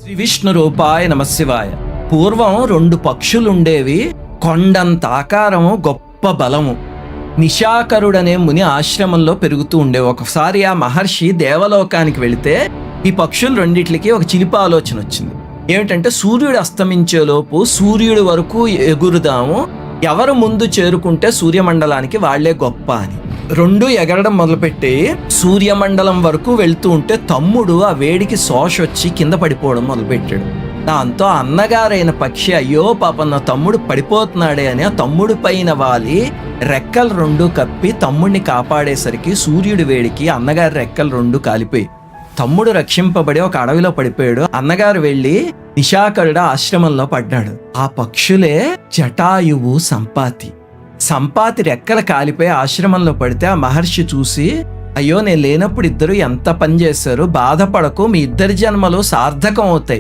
శ్రీ విష్ణు రూపాయ నమశివాయ. పూర్వం 2 పక్షులుండేవి. కొండంత ఆకారము, గొప్ప బలము. నిశాకరుడనే ముని ఆశ్రమంలో పెరుగుతూ ఉండేవి. ఒకసారి ఆ మహర్షి దేవలోకానికి వెళితే ఈ పక్షులు రెండిట్లకి ఒక చిలిపి ఆలోచన వచ్చింది. ఏమిటంటే, సూర్యుడు అస్తమించేలోపు సూర్యుడి వరకు ఎగురుదాము, ఎవరు ముందు చేరుకుంటే సూర్యమండలానికి వాళ్లే గొప్ప అని. 2 ఎగరడం మొదలుపెట్టి సూర్యమండలం వరకు వెళ్తూ ఉంటే తమ్ముడు ఆ వేడికి శోషొచ్చి కింద పడిపోవడం మొదలుపెట్టాడు. దాంతో అన్నగారైన పక్షి, అయ్యో పాపం నా తమ్ముడు పడిపోతున్నాడే అని ఆ తమ్ముడు పైన వాలి రెక్కలు 2 కప్పి తమ్ముడిని కాపాడేసరికి సూర్యుడి వేడికి అన్నగారి రెక్కలు 2 కాలిపోయి తమ్ముడు రక్షింపబడి ఒక అడవిలో పడిపోయాడు. అన్నగారు వెళ్ళి నిశాకరుడు ఆశ్రమంలో పడ్డాడు. ఆ పక్షులే జటాయువు, సంపాతి. సంపాతి రెక్కలు కాలిపోయి ఆశ్రమంలో పడితే ఆ మహర్షి చూసి, అయ్యో నేను లేనప్పుడు ఇద్దరు ఎంత పని చేశారు, బాధపడకు, మీ ఇద్దరి జన్మలు సార్థకం అవుతాయి.